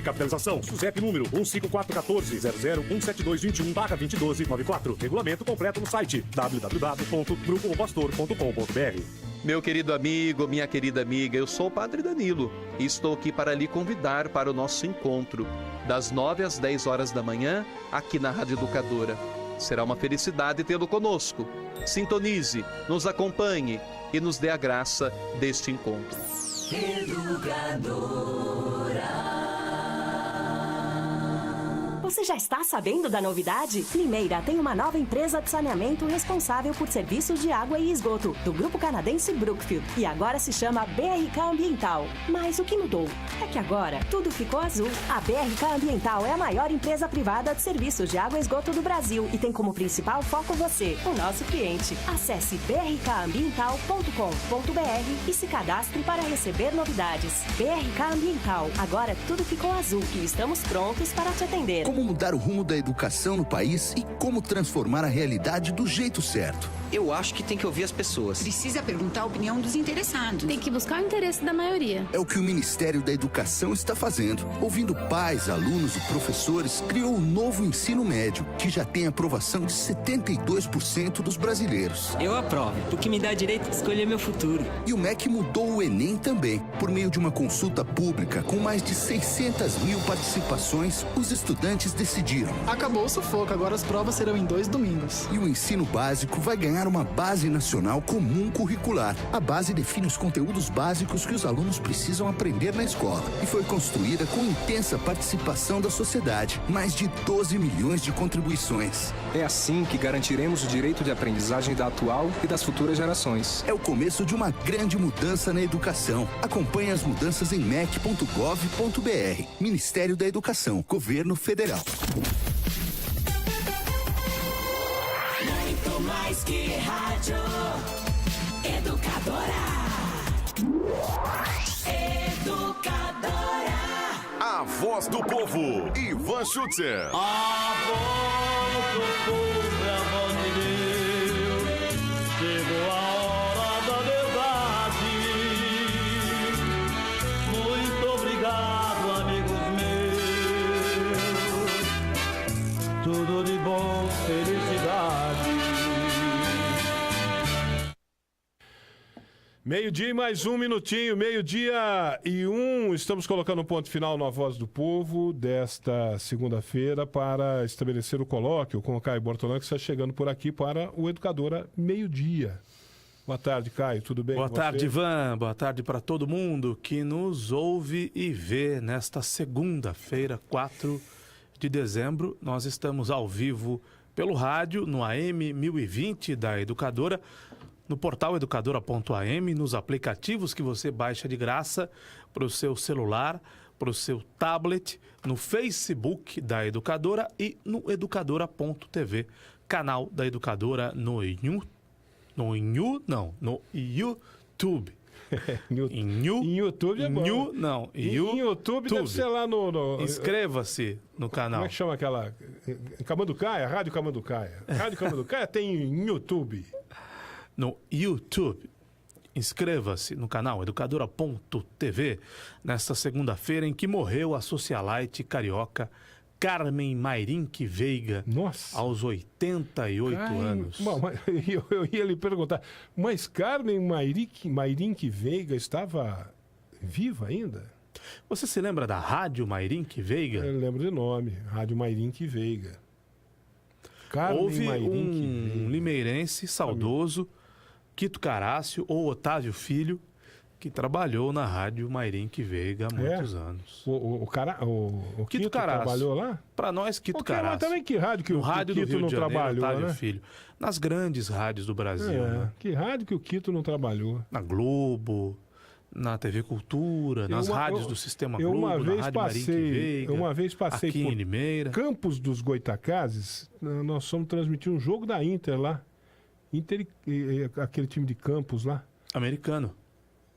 Capitalização, SUSEP número 15414-0017221/2012-94. Regulamento completo no site www.grupopastor.com.br. Meu querido amigo, minha querida amiga, eu sou o Padre Danilo e estou aqui para lhe convidar para o nosso encontro, das 9 às 10 horas da manhã, aqui na Rádio Educadora. Será uma felicidade tê-lo conosco. Sintonize, nos acompanhe e nos dê a graça deste encontro. Educadora. Você já está sabendo da novidade? Limeira tem uma nova empresa de saneamento responsável por serviços de água e esgoto, do grupo canadense Brookfield, e agora se chama BRK Ambiental. Mas o que mudou? É que agora tudo ficou azul. A BRK Ambiental é a maior empresa privada de serviços de água e esgoto do Brasil e tem como principal foco você, o nosso cliente. Acesse brkambiental.com.br e se cadastre para receber novidades. BRK Ambiental, agora tudo ficou azul e estamos prontos para te atender. Como mudar o rumo da educação no país e como transformar a realidade do jeito certo. Eu acho que tem que ouvir as pessoas. Precisa perguntar a opinião dos interessados. Tem que buscar o interesse da maioria. É o que o Ministério da Educação está fazendo. Ouvindo pais, alunos e professores, criou o novo ensino médio, que já tem aprovação de 72% dos brasileiros. Eu aprovo, porque me dá direito de escolher meu futuro. E o MEC mudou o Enem também. Por meio de uma consulta pública com mais de 600 mil participações, os estudantes decidiram. Acabou o sufoco, agora as provas serão em 2 domingos. E o ensino básico vai ganhar uma base nacional comum curricular. A base define os conteúdos básicos que os alunos precisam aprender na escola e foi construída com intensa participação da sociedade. Mais de 12 milhões de contribuições. É assim que garantiremos o direito de aprendizagem da atual e das futuras gerações. É o começo de uma grande mudança na educação. Acompanhe as mudanças em mec.gov.br. Ministério da Educação, Governo Federal. Muito mais que rádio. Educadora. Educadora. A voz do povo, Ivan Schutzer. A voz do povo é a voz de Deus. Chegou a hora da verdade. Muito obrigado, amigos meus. Tudo de bom, felicidade. Meio-dia e mais um minutinho, 12:01. Estamos colocando um ponto final na Voz do Povo desta segunda-feira para estabelecer o colóquio com o Caio Bortolã, que está chegando por aqui para o Educadora Meio-Dia. Boa tarde, Caio, tudo bem? Boa tarde, Ivan. Boa tarde para todo mundo que nos ouve e vê nesta segunda-feira, 4 de dezembro. Nós estamos ao vivo pelo rádio, no AM 1020 da Educadora, no portal educadora.am, nos aplicativos que você baixa de graça para o seu celular, para o seu tablet, no Facebook da Educadora e no educadora.tv, canal da Educadora no YouTube. Em YouTube é bom. Em YouTube deve ser lá no... Inscreva-se no canal. Como é que chama aquela... Camanducaia? Rádio Camanducaia. Rádio Camanducaia tem em YouTube. No YouTube. Inscreva-se no canal educadora.tv nesta segunda-feira em que morreu a socialite carioca Carmen Mayrink Veiga. Nossa. Aos 88 anos. Bom, eu ia lhe perguntar, mas Carmen Mayrink Veiga estava viva ainda? Você se lembra da Rádio Mayrink Veiga? Eu lembro de nome, Rádio Mayrink Veiga. Carmen Houve Mayrink um Veiga. limeirense saudoso, Quito Carácio ou Otávio Filho, que trabalhou na Rádio Mayrink Veiga há muitos anos. O Quito Carácio trabalhou lá? Para nós, Quito Carácio. Mas também que rádio que o Quito não trabalhou, Otávio né? Filho. Nas grandes rádios do Brasil, né? Que rádio que o Quito não trabalhou? Na Globo, na TV Cultura, nas rádios do Sistema Globo, na Rádio Mayrink Veiga. Uma vez passei aqui por em Limeira. Campos dos Goitacazes, nós fomos transmitir um jogo da Inter lá. Inter e aquele time de Campos lá. Americano.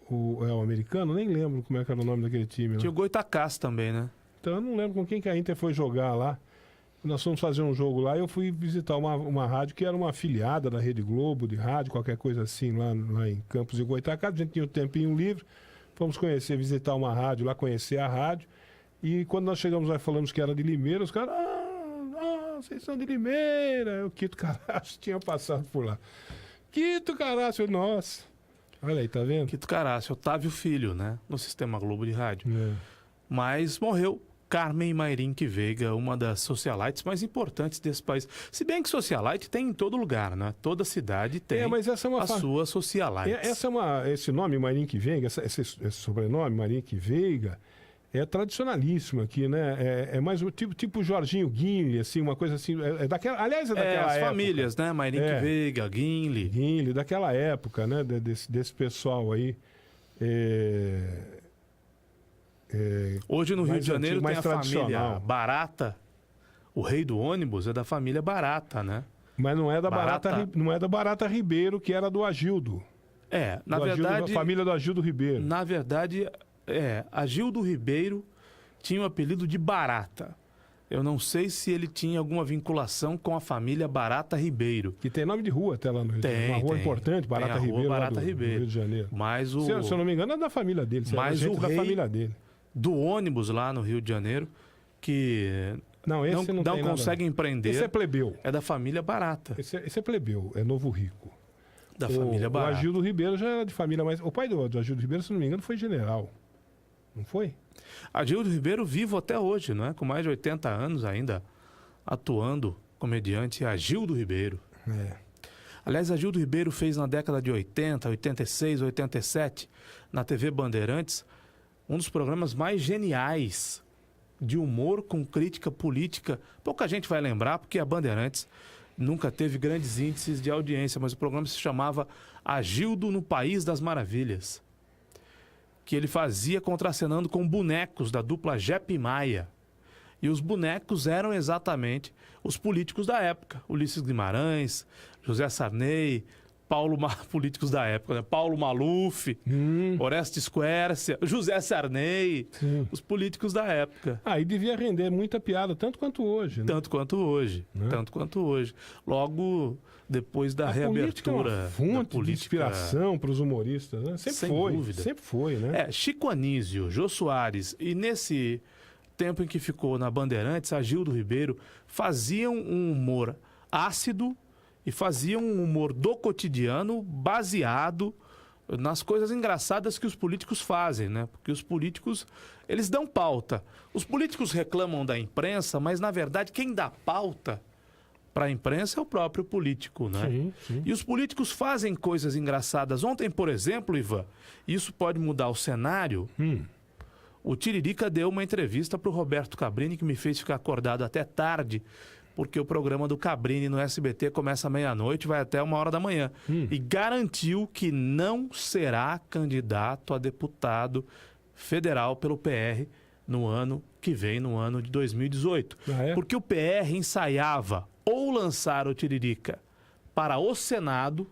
O americano? Nem lembro como é que era o nome daquele time. Tinha o Goitacás também, né? Então eu não lembro com quem que a Inter foi jogar lá. Nós fomos fazer um jogo lá e eu fui visitar uma rádio que era uma afiliada da Rede Globo, de rádio, qualquer coisa assim, lá em Campos e Goitacazes. A gente tinha um tempinho livre, fomos visitar uma rádio lá, conhecer a rádio. E quando nós chegamos lá e falamos que era de Limeira, os caras, vocês são de Limeira. O Quito Caraço tinha passado por lá. Quito Caraço, nossa. Olha aí, tá vendo? Quito Caraço, Otávio Filho, né? No Sistema Globo de Rádio. Mas morreu Carmen Mayrink Veiga, uma das socialites mais importantes desse país. Se bem que socialite tem em todo lugar, né? Toda cidade tem mas essa é uma a sua socialite. Esse nome, Mayrink Veiga, esse sobrenome, Mayrink Veiga, é tradicionalíssimo aqui, né? É mais um tipo Jorginho Guinle, assim, uma coisa assim. Aliás, é daquela as época. famílias, né? Mayrink Veiga, Guinle. Guinle, daquela época, né? Desse pessoal aí. Hoje no Rio de Janeiro antigo, tem a mais família Barata. O rei do ônibus é da família Barata, né? Mas não é da Barata Ribeiro, que era do Agildo. Na verdade... a família do Agildo Ribeiro. Na verdade, Agildo Ribeiro tinha o apelido de Barata. Eu não sei se ele tinha alguma vinculação com a família Barata Ribeiro. Que tem nome de rua até lá no Rio de Janeiro. Uma rua importante, Barata Ribeiro, Barata do Rio de Janeiro. Mas se eu não me engano, é da família dele. Mas o da rei família dele. Do ônibus lá no Rio de Janeiro, que não consegue empreender. Esse é plebeu. É da família Barata. Esse é plebeu, é novo rico. Da família Barata. O Agildo Ribeiro já era de família mais... O pai do Agildo Ribeiro, se não me engano, foi general. Não foi? Agildo Ribeiro vivo até hoje, não é? Com mais de 80 anos ainda atuando, comediante Agildo Ribeiro. Aliás, Agildo Ribeiro fez na década de 80, 86, 87, na TV Bandeirantes, um dos programas mais geniais de humor com crítica política. Pouca gente vai lembrar, porque a Bandeirantes nunca teve grandes índices de audiência, mas o programa se chamava Agildo no País das Maravilhas, que ele fazia contracenando com bonecos da dupla Jepe Maia. E os bonecos eram exatamente os políticos da época. Ulisses Guimarães, José Sarney, políticos da época, né? Paulo Maluf, Orestes Quercia, José Sarney, os políticos da época. E devia render muita piada, tanto quanto hoje. Né? Tanto quanto hoje. Logo depois da reabertura é uma fonte de inspiração para os humoristas, né? Sem dúvida. Sempre foi, né? Chico Anísio, Jô Soares, e nesse tempo em que ficou na Bandeirantes, Agildo Ribeiro faziam um humor ácido e faziam um humor do cotidiano baseado nas coisas engraçadas que os políticos fazem, né? Porque os políticos, eles dão pauta. Os políticos reclamam da imprensa, mas na verdade quem dá pauta para a imprensa é o próprio político, né? Sim. E os políticos fazem coisas engraçadas. Ontem, por exemplo, Ivan, isso pode mudar o cenário. O Tiririca deu uma entrevista para o Roberto Cabrini, que me fez ficar acordado até tarde, porque o programa do Cabrini no SBT começa à meia-noite, vai até 1h da manhã. E garantiu que não será candidato a deputado federal pelo PR no ano que vem, no ano de 2018. Porque o PR ensaiava ou lançar o Tiririca para o Senado,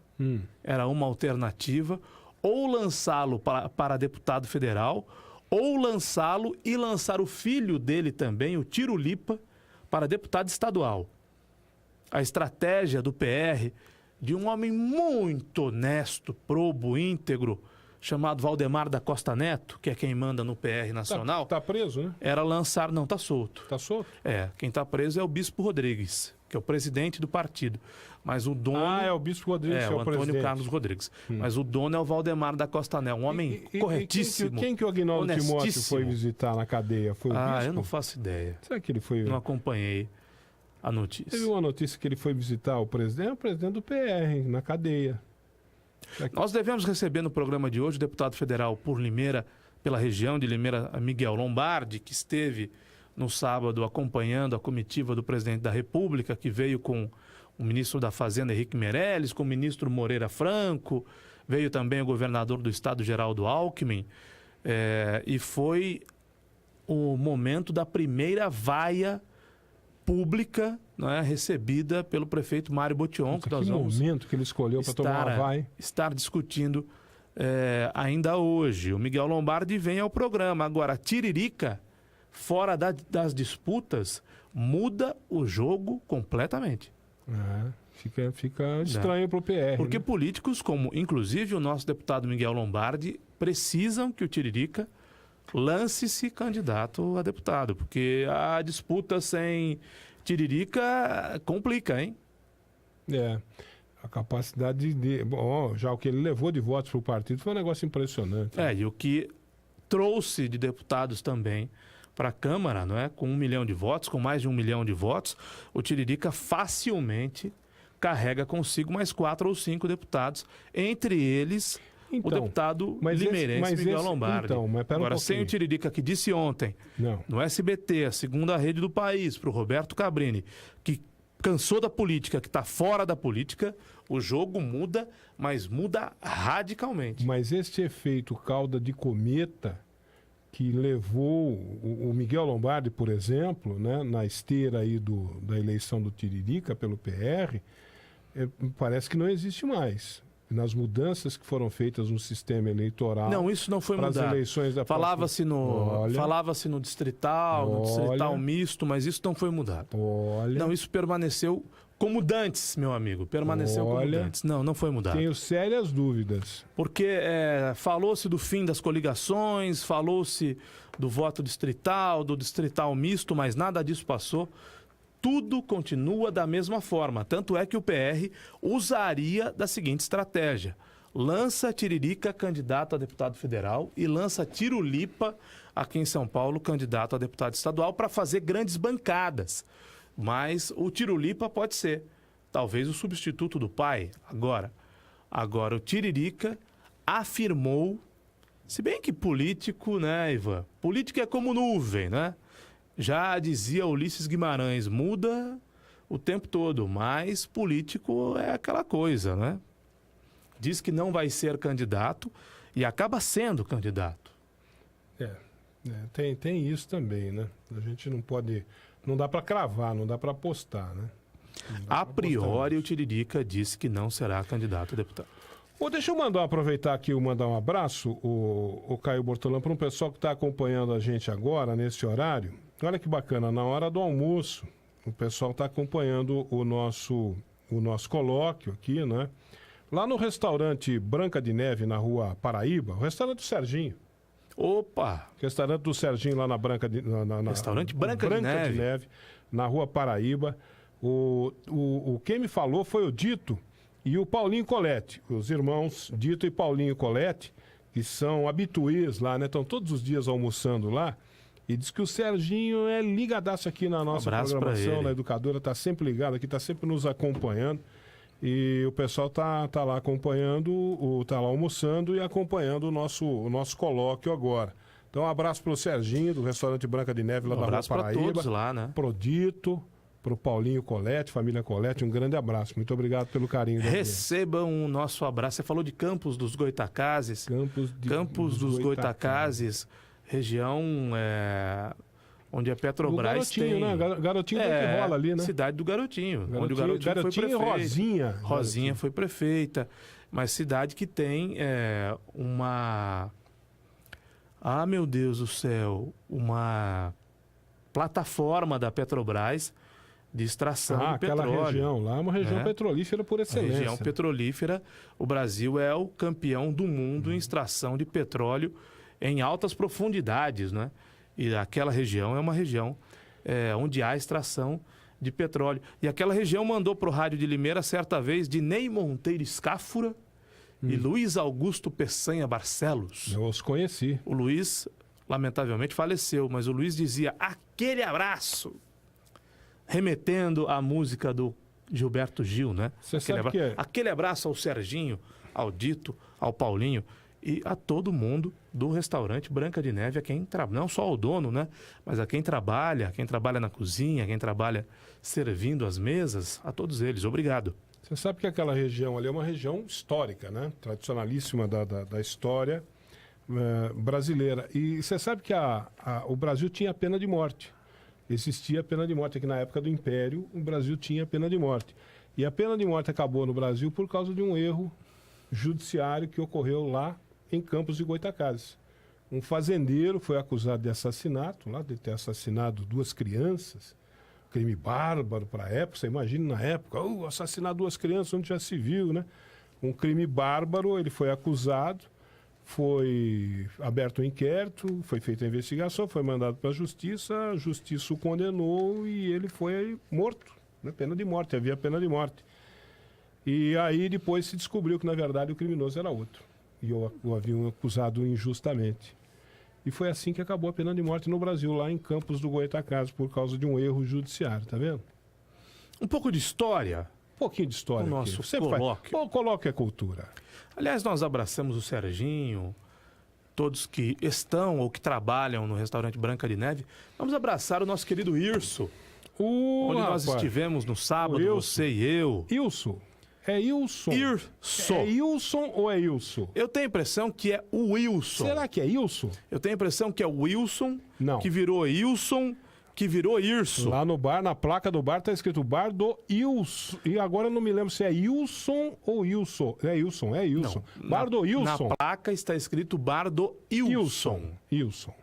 era uma alternativa, ou lançá-lo para deputado federal, ou lançá-lo e lançar o filho dele também, o Tirulipa, para deputado estadual. A estratégia do PR, de um homem muito honesto, probo, íntegro, chamado Valdemar da Costa Neto, que é quem manda no PR nacional. Tá preso, né? Era lançar... Não, tá solto. Tá solto? Quem tá preso é o Bispo Rodrigues, que é o presidente do partido. Mas o dono... é o Bispo Rodrigues, o Antônio Carlos Rodrigues. Mas o dono é o Valdemar da Costa Neto, um homem corretíssimo. Quem que o Aguinaldo Timóteo foi visitar na cadeia? Foi o Bispo? Eu não faço ideia. Será que ele foi... Não acompanhei a notícia. Teve uma notícia que ele foi visitar o presidente do PR, na cadeia. Nós devemos receber no programa de hoje o deputado federal por Limeira, pela região de Limeira, Miguel Lombardi, que esteve no sábado acompanhando a comitiva do presidente da República, que veio com o ministro da Fazenda, Henrique Meirelles, com o ministro Moreira Franco, veio também o governador do estado, Geraldo Alckmin, e foi o momento da primeira vaia pública, né, recebida pelo prefeito Mário Botion, que nós vamos momento que ele escolheu para tomar uma vaia. Estar discutindo ainda hoje. O Miguel Lombardi vem ao programa. Agora, Tiririca, fora das disputas, muda o jogo completamente. Fica estranho para o PR. Porque políticos, como inclusive o nosso deputado Miguel Lombardi, precisam que o Tiririca lance-se candidato a deputado, porque a disputa sem Tiririca complica, hein? A capacidade de... Bom, já o que ele levou de votos para o partido foi um negócio impressionante. E o que trouxe de deputados também para a Câmara, não é? Com 1 milhão de votos, com mais de 1 milhão de votos, o Tiririca facilmente carrega consigo mais 4 ou 5 deputados, entre eles o deputado limeirense Miguel Lombardi. Agora, sem o Tiririca, que disse ontem, no SBT, a segunda rede do país, para o Roberto Cabrini, que cansou da política, que está fora da política, o jogo muda, mas muda radicalmente. Mas este efeito cauda de cometa que levou o Miguel Lombardi, por exemplo, né, na esteira aí da eleição do Tiririca pelo PR, parece que não existe mais. Nas mudanças que foram feitas no sistema eleitoral. Não, isso não foi mudado. Eleições da Falava-se no distrital, no distrital misto, mas isso não foi mudado. Não, isso permaneceu como dantes, meu amigo. Permaneceu como dantes. Não foi mudado. Tenho sérias dúvidas. Porque falou-se do fim das coligações, falou-se do voto distrital, do distrital misto, mas nada disso passou. Tudo continua da mesma forma. Tanto é que o PR usaria da seguinte estratégia: lança Tiririca candidato a deputado federal e lança Tirulipa aqui em São Paulo candidato a deputado estadual para fazer grandes bancadas. Mas o Tirulipa pode ser talvez o substituto do pai agora. Agora o Tiririca afirmou, se bem que político, né, Ivan? Político é como nuvem, né? Já dizia Ulisses Guimarães, muda o tempo todo, mas político é aquela coisa, né? Diz que não vai ser candidato e acaba sendo candidato. Tem isso também, né? A gente não pode... Não dá para cravar, não dá para apostar, né? A priori, o Tiririca disse que não será candidato a deputado. Deixa eu aproveitar aqui e mandar um abraço, o Caio Bortolão, para um pessoal que está acompanhando a gente agora, nesse horário. Olha que bacana, na hora do almoço, o pessoal está acompanhando o nosso colóquio aqui, né? Lá no restaurante Branca de Neve, na Rua Paraíba, o restaurante do Serginho. Opa! Restaurante do Serginho lá na Branca de Restaurante Branca de Neve, na Rua Paraíba. Quem me falou foi o Dito e o Paulinho Colette, os irmãos Dito e Paulinho Colette, que são habituês lá, né? Estão todos os dias almoçando lá. E diz que o Serginho é ligadaço aqui na nossa programação, na Educadora, está sempre ligado aqui, está sempre nos acompanhando. E o pessoal tá lá acompanhando, tá lá almoçando e acompanhando o nosso colóquio agora. Então, um abraço pro Serginho, do restaurante Branca de Neve, lá da Rua Paraíba. Um abraço para todos lá, né? Pro Dito, pro Paulinho Colette, família Colette, um grande abraço. Muito obrigado pelo carinho. Recebam o nosso abraço. Você falou de Campos dos Goitacazes. Campos dos Goitacazes, região onde a Petrobras tem... Né? Garotinho que rola ali, né? Cidade do Garotinho. Onde o Garotinho foi prefeito. Rosinha foi prefeita. Mas cidade que tem uma... Ah, meu Deus do céu! Uma plataforma da Petrobras de extração de petróleo. Aquela região lá é uma região petrolífera por excelência. Região petrolífera. O Brasil é o campeão do mundo em extração de petróleo em altas profundidades, né? E aquela região é uma região onde há extração de petróleo. E aquela região mandou para o Rádio de Limeira, certa vez, Dinei Monteiro Escáfora e Luiz Augusto Peçanha Barcelos. Eu os conheci. O Luiz, lamentavelmente, faleceu, mas o Luiz dizia aquele abraço, remetendo à música do Gilberto Gil, né? Aquele abraço ao Serginho, ao Dito, ao Paulinho e a todo mundo do restaurante Branca de Neve, a quem não só ao dono, né? Mas a quem trabalha na cozinha, quem trabalha servindo as mesas, a todos eles. Obrigado. Você sabe que aquela região ali é uma região histórica, né? Tradicionalíssima da história brasileira. E você sabe que o Brasil tinha pena de morte. Existia a pena de morte. Aqui na época do Império, o Brasil tinha pena de morte. E a pena de morte acabou no Brasil por causa de um erro judiciário que ocorreu lá em Campos de Goitacazes. Um fazendeiro foi acusado de assassinato, lá de ter assassinado 2 crianças. Crime bárbaro para a época. Você imagina na época, assassinar 2 crianças onde já se viu, né? Um crime bárbaro, ele foi acusado, Foi aberto um inquérito, foi feita a investigação, foi mandado para a justiça o condenou e ele foi morto, né? Pena de morte, havia pena de morte. E aí depois se descobriu que, na verdade, o criminoso era outro. E o haviam acusado injustamente. E foi assim que acabou a pena de morte no Brasil, lá em Campos do Goytacazes, por causa de um erro judiciário, tá vendo? Um pouco de história. Um pouquinho de história. O nosso colóquio. O colóquio é cultura. Aliás, nós abraçamos o Serginho, todos que estão ou que trabalham no restaurante Branca de Neve. Vamos abraçar o nosso querido Irso, onde nós estivemos no sábado, você e eu. Ilso. É Ilson. Irso. É Ilson ou é Ilson? Eu tenho a impressão que é o Wilson. Será que é Ilson? Eu tenho a impressão que é o Wilson, não, que virou Ilson, que virou Irso. Lá no bar, na placa do bar, tá escrito Bar do Ilson. E agora eu não me lembro se é Ilson ou Ilson. É Ilson. Não, Bar do Ilson. Na placa está escrito Bar do Ilson. Ilson.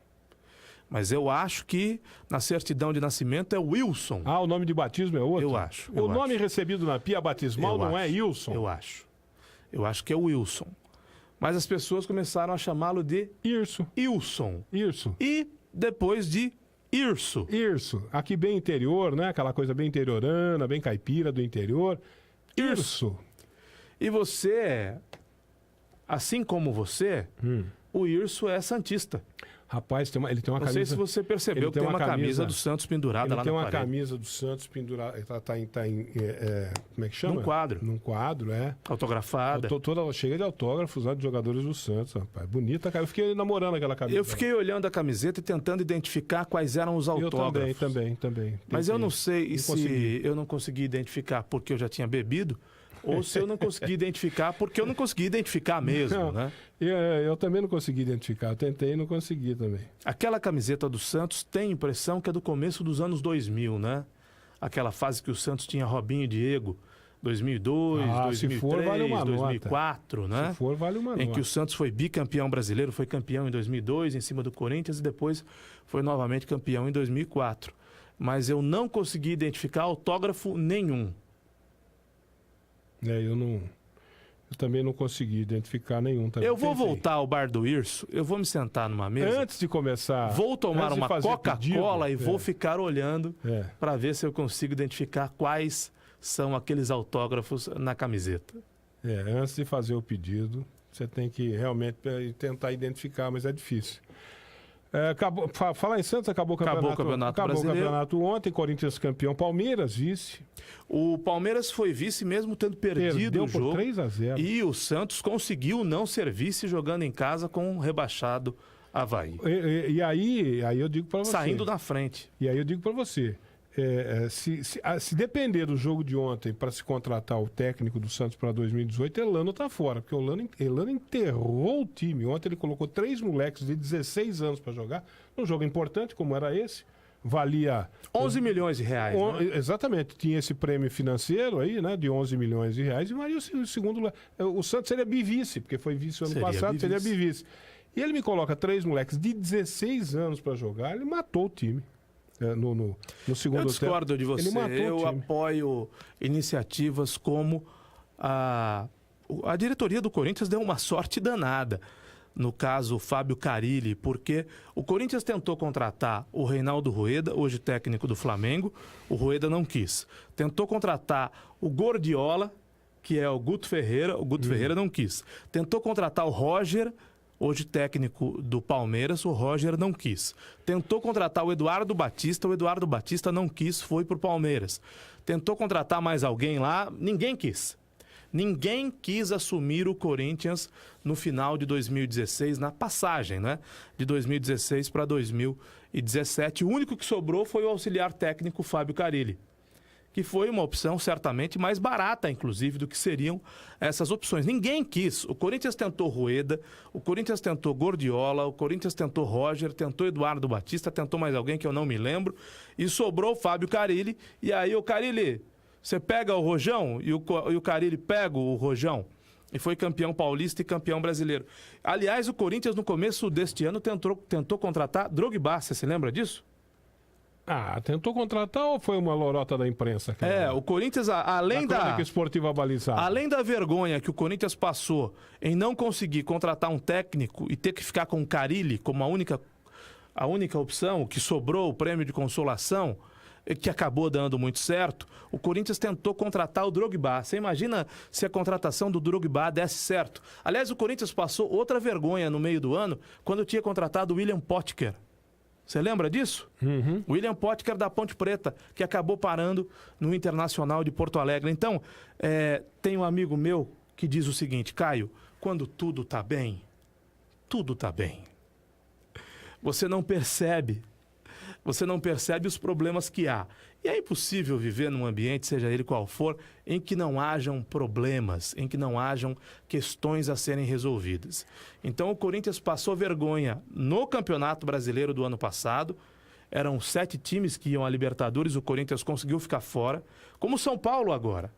Mas eu acho que na certidão de nascimento é Wilson. Ah, o nome de batismo é outro? Eu acho. O nome recebido na pia batismal não é Ilson? Eu acho. Eu acho que é Wilson. Mas as pessoas começaram a chamá-lo de Irso. Ilson. Irso. E depois de Irso. Irso. Aqui bem interior, né? Aquela coisa bem interiorana, bem caipira do interior. Irso. E você, assim como você, o Irso é santista. Rapaz, ele tem uma camisa... Não sei se você percebeu que tem uma camisa do Santos pendurada lá na parede. Ele tem uma camisa do Santos pendurada, tá em como é que chama? Num quadro. Num quadro, é. Autografada. Toda cheia de autógrafos lá de jogadores do Santos, rapaz. Bonita, cara. Eu fiquei namorando aquela camisa. Eu fiquei olhando a camiseta e tentando identificar quais eram os autógrafos. Eu também. Mas eu não sei se eu não consegui identificar porque eu já tinha bebido, ou se eu não consegui identificar porque eu não consegui identificar mesmo, né? Eu também não consegui identificar. Eu tentei e não consegui também. Aquela camiseta do Santos tem a impressão que é do começo dos anos 2000, né? Aquela fase que o Santos tinha Robinho e Diego, 2002, 2003, se for, vale uma 2004, nota. Né? Se for, vale uma nota. Em que o Santos foi bicampeão brasileiro, foi campeão em 2002 em cima do Corinthians e depois foi novamente campeão em 2004. Mas eu não consegui identificar autógrafo nenhum. Eu também não consegui identificar nenhum. Também. Eu vou voltar ao bar do Irso, eu vou me sentar numa mesa. Antes de começar. Vou tomar uma Coca-Cola e vou ficar olhando para ver se eu consigo identificar quais são aqueles autógrafos na camiseta. Antes de fazer o pedido, você tem que realmente tentar identificar, mas é difícil. Falar em Santos, acabou o campeonato brasileiro. Acabou o campeonato ontem, Corinthians campeão, Palmeiras vice. O Palmeiras foi vice mesmo tendo perdido o jogo. 3-0. E o Santos conseguiu não ser vice jogando em casa com um rebaixado Avaí. E aí eu digo para você. Saindo na frente. E aí eu digo para você. Se depender do jogo de ontem para se contratar o técnico do Santos para 2018, Elano tá fora, porque o Elano enterrou o time. Ontem ele colocou 3 moleques de 16 anos para jogar, num jogo importante como era esse, valia 11 milhões de reais, né? Exatamente, tinha esse prêmio financeiro aí, né, de 11 milhões de reais, e valia o segundo lugar. O Santos seria bivice, porque foi vice ano passado, seria bivice. E ele me coloca 3 moleques de 16 anos para jogar, ele matou o time. No segundo tempo. Eu discordo de você. Eu apoio iniciativas como a diretoria do Corinthians deu uma sorte danada. No caso, o Fábio Carilli, porque o Corinthians tentou contratar o Reinaldo Rueda, hoje técnico do Flamengo, o Rueda não quis. Tentou contratar o Gordiola, que é o Guto Ferreira, o Guto Ferreira não quis. Tentou contratar o Roger, hoje técnico do Palmeiras, o Roger não quis. Tentou contratar o Eduardo Batista não quis, foi pro Palmeiras. Tentou contratar mais alguém lá, ninguém quis. Ninguém quis assumir o Corinthians no final de 2016, na passagem, né? De 2016 para 2017. O único que sobrou foi o auxiliar técnico Fábio Carilli, que foi uma opção certamente mais barata, inclusive, do que seriam essas opções. Ninguém quis. O Corinthians tentou Rueda, o Corinthians tentou Gordiola, o Corinthians tentou Roger, tentou Eduardo Batista, tentou mais alguém que eu não me lembro, e sobrou o Fábio Carilli. E aí o Carilli, você pega o Rojão, e o Carilli pega o Rojão, e foi campeão paulista e campeão brasileiro. Aliás, o Corinthians, no começo deste ano, tentou contratar Drogba. Você se lembra disso? Tentou contratar ou foi uma lorota da imprensa? O Corinthians, além da crônica esportiva balizada. Além da vergonha que o Corinthians passou em não conseguir contratar um técnico e ter que ficar com o Carille como a única opção, que sobrou o prêmio de consolação, que acabou dando muito certo, o Corinthians tentou contratar o Drogba. Você imagina se a contratação do Drogba desse certo? Aliás, o Corinthians passou outra vergonha no meio do ano, quando tinha contratado o William Potker. Você lembra disso? Uhum. William Potker da Ponte Preta, que acabou parando no Internacional de Porto Alegre. Então, tem um amigo meu que diz o seguinte: Caio, quando tudo tá bem, tudo tá bem. Você não percebe os problemas que há. E é impossível viver num ambiente, seja ele qual for, em que não hajam problemas, em que não hajam questões a serem resolvidas. Então o Corinthians passou vergonha no Campeonato Brasileiro do ano passado. Eram 7 times que iam à Libertadores, o Corinthians conseguiu ficar fora, como o São Paulo agora.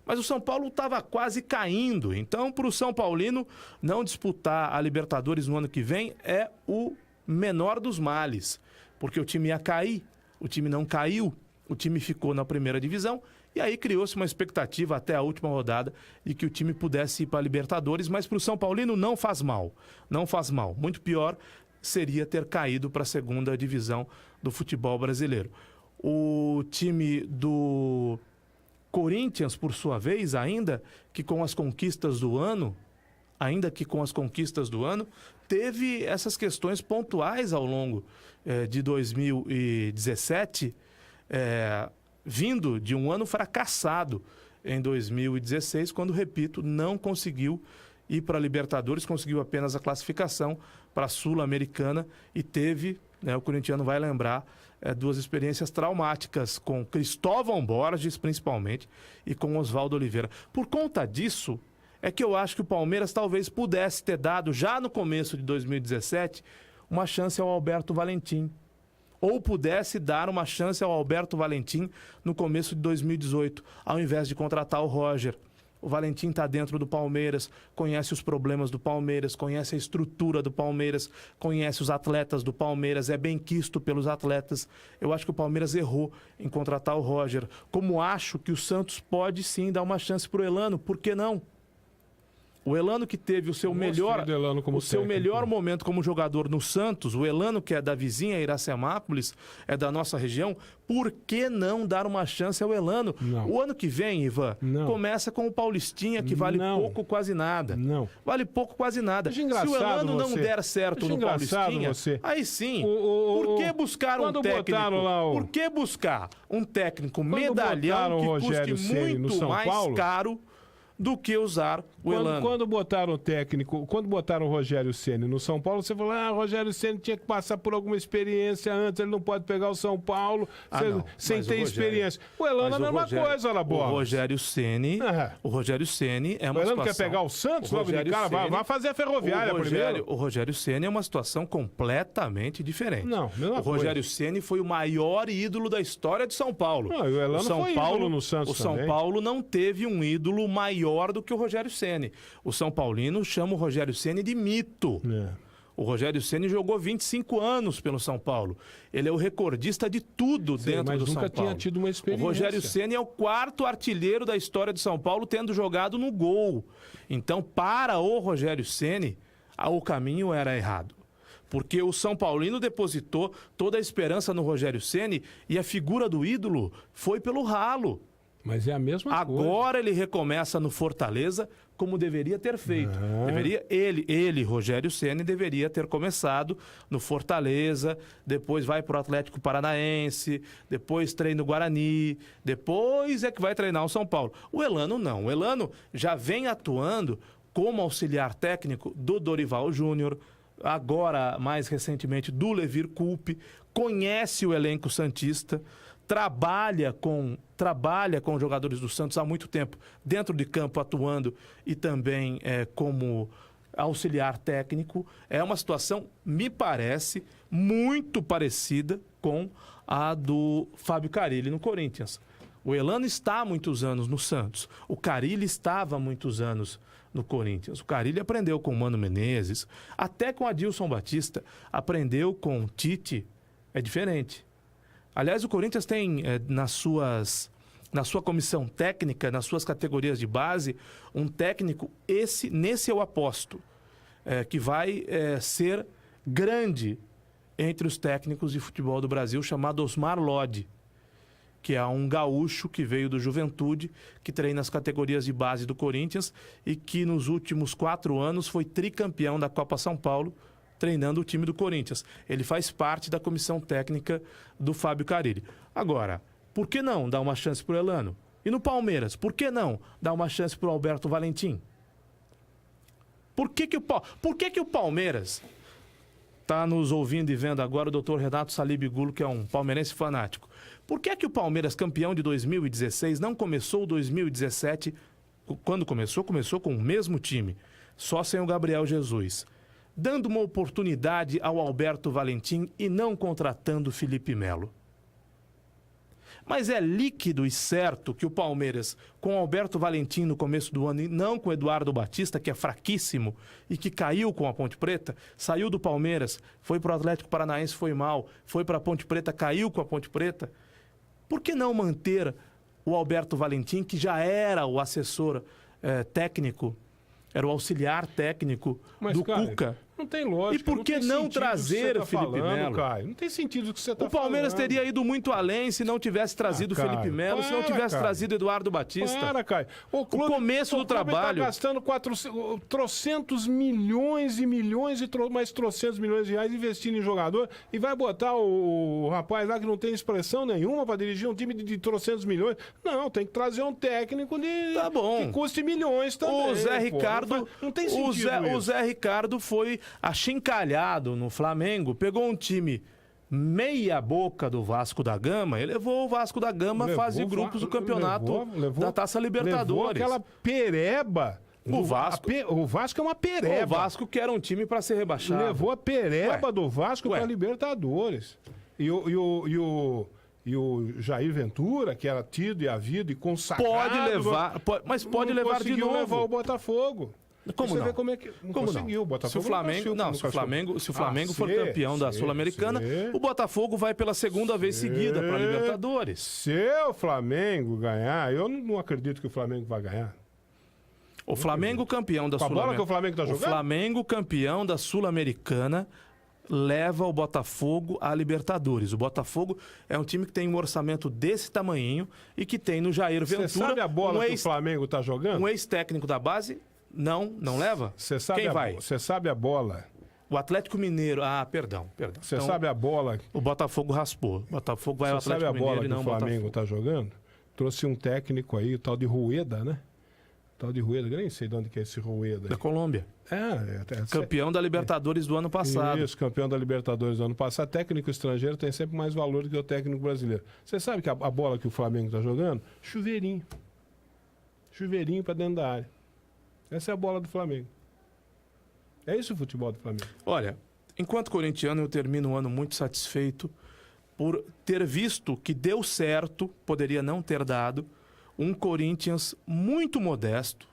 Mas o São Paulo estava quase caindo. Então, para o São Paulino não disputar a Libertadores no ano que vem é o menor dos males. Porque o time ia cair, o time não caiu, o time ficou na primeira divisão e aí criou-se uma expectativa até a última rodada de que o time pudesse ir para a Libertadores, mas para o São Paulino não faz mal, não faz mal. Muito pior seria ter caído para a segunda divisão do futebol brasileiro. O time do Corinthians, por sua vez, ainda que com as conquistas do ano, teve essas questões pontuais ao longo de 2017, vindo de um ano fracassado em 2016, quando, repito, não conseguiu ir para a Libertadores, conseguiu apenas a classificação para a Sul-Americana e teve, o corintiano vai lembrar, 2 experiências traumáticas com Cristóvão Borges, principalmente, e com Oswaldo Oliveira. Por conta disso, é que eu acho que o Palmeiras talvez pudesse ter dado, já no começo de 2017, uma chance ao Alberto Valentim. Ou pudesse dar uma chance ao Alberto Valentim no começo de 2018, ao invés de contratar o Roger. O Valentim está dentro do Palmeiras, conhece os problemas do Palmeiras, conhece a estrutura do Palmeiras, conhece os atletas do Palmeiras, é bem quisto pelos atletas. Eu acho que o Palmeiras errou em contratar o Roger. Como acho que o Santos pode sim dar uma chance para o Elano, por que não? O Elano que teve o seu melhor momento como jogador no Santos, o Elano que é da vizinha Iracemápolis, é da nossa região, por que não dar uma chance ao Elano? Não. O ano que vem, Ivan, começa com o Paulistinha, que vale pouco, quase nada. Não. Vale pouco, quase nada. Se o Elano não der certo no Paulistinha, aí sim. Por que buscar um técnico? Por que buscar um técnico medalhão que custe muito mais caro do que usar o Elano? Quando botaram o técnico, quando botaram o Rogério Ceni no São Paulo, você falou, o Rogério Ceni tinha que passar por alguma experiência antes, ele não pode pegar o São Paulo sem ter experiência. O Elano é a mesma coisa, olha a bola. O Rogério Ceni é uma situação... O Elano quer pegar o Santos logo de cara? Vai fazer a Ferroviária primeiro. O Rogério Ceni é uma situação completamente diferente. O Rogério Ceni foi o maior ídolo da história de São Paulo. O Elano foi ídolo no Santos O São Paulo não teve um ídolo maior do que o Rogério Ceni. O São Paulino chama o Rogério Ceni de mito. O Rogério Ceni jogou 25 anos pelo São Paulo. Ele é o recordista de tudo dentro do São Paulo. Mas nunca tinha tido uma experiência. O Rogério Ceni é o 4º artilheiro da história de São Paulo, tendo jogado no gol. Então, para o Rogério Ceni, o caminho era errado. Porque o São Paulino depositou toda a esperança no Rogério Ceni e a figura do ídolo foi pelo ralo. Mas é a mesma coisa. Agora ele recomeça no Fortaleza como deveria ter feito. Ele, Rogério Ceni, deveria ter começado no Fortaleza, depois vai para o Atlético Paranaense, depois treina o Guarani, depois é que vai treinar o São Paulo. O Elano não. O Elano já vem atuando como auxiliar técnico do Dorival Júnior, agora, mais recentemente, do Levir Coupe, conhece o elenco santista, trabalha com jogadores do Santos há muito tempo, dentro de campo atuando e também como auxiliar técnico. É uma situação, me parece, muito parecida com a do Fábio Carille no Corinthians. O Elano está há muitos anos no Santos. O Carille estava há muitos anos no Corinthians. O Carille aprendeu com o Mano Menezes, até com Adilson Batista. Aprendeu com Tite. É diferente. Aliás, o Corinthians tem na sua comissão técnica, nas suas categorias de base, um técnico, nesse eu aposto, que vai ser grande entre os técnicos de futebol do Brasil, chamado Osmar Lodge, que é um gaúcho que veio do Juventude, que treina as categorias de base do Corinthians e que nos últimos 4 anos foi tricampeão da Copa São Paulo, treinando o time do Corinthians. Ele faz parte da comissão técnica do Fábio Carille. Agora, por que não dar uma chance para o Elano? E no Palmeiras, por que não dar uma chance para o Alberto Valentim? Por que o Palmeiras está nos ouvindo e vendo agora o doutor Renato Salib Gulo, que é um palmeirense fanático? Por que o Palmeiras, campeão de 2016, não começou 2017? Quando começou com o mesmo time, só sem o Gabriel Jesus, dando uma oportunidade ao Alberto Valentim e não contratando o Felipe Melo? Mas é líquido e certo que o Palmeiras, com o Alberto Valentim no começo do ano e não com o Eduardo Batista, que é fraquíssimo e que caiu com a Ponte Preta, saiu do Palmeiras, foi para o Atlético Paranaense, foi mal, foi para a Ponte Preta, caiu com a Ponte Preta. Por que não manter o Alberto Valentim, que já era o assessor técnico, era o auxiliar técnico do Cuca? Não tem lógica. E por que não trazer o Felipe Melo? Caio? Não tem sentido o que você está falando. O Palmeiras teria ido muito além se não tivesse trazido o Felipe Melo, se não tivesse trazido Eduardo Batista. Caio. O começo do trabalho. Está gastando trocentos milhões e milhões e mais trocentos milhões de reais investindo em jogador e vai botar o rapaz lá que não tem expressão nenhuma para dirigir um time de trocentos milhões. Não, tem que trazer um técnico que custe milhões também. O Zé Ricardo, não tem sentido o Zé Ricardo foi achincalhado no Flamengo, pegou um time meia boca do Vasco da Gama e levou o Vasco da Gama à fase de grupos do campeonato da Taça Libertadores. Levou aquela pereba. O Vasco é uma pereba. O Vasco que era um time para ser rebaixado. Levou a pereba do Vasco para Libertadores. E o Jair Ventura, que era tido e havido e consagrado... Pode levar de novo. Levar o Botafogo. Como não? Como é que não conseguiu? O Botafogo se o Flamengo for campeão da Sul-Americana, o Botafogo vai pela segunda vez seguida para a Libertadores. Se o Flamengo ganhar, eu não acredito que o Flamengo vai ganhar. O Flamengo campeão da Sul-Americana. A bola que o Flamengo tá jogando? O Flamengo campeão da Sul-Americana leva o Botafogo à Libertadores. O Botafogo é um time que tem um orçamento desse tamanhinho e que tem no Jair Ventura... Você sabe a bola que o Flamengo tá jogando? Um ex-técnico da base... Não leva? Quem vai? Você sabe a bola? O Atlético Mineiro. Perdão. Você sabe a bola? O Botafogo raspou. O Botafogo vai ao Atlético Mineiro. Você sabe a bola que o Flamengo está jogando? Trouxe um técnico aí, o tal de Rueda, né? O tal de Rueda, eu nem sei de onde que é esse Rueda. Da Colômbia. Campeão da Libertadores do ano passado. Isso, campeão da Libertadores do ano passado. Técnico estrangeiro tem sempre mais valor do que o técnico brasileiro. Você sabe que a bola que o Flamengo está jogando? Chuveirinho. Chuveirinho para dentro da área. Essa é a bola do Flamengo. É isso o futebol do Flamengo. Olha, enquanto corintiano, eu termino o ano muito satisfeito por ter visto que deu certo, poderia não ter dado, um Corinthians muito modesto,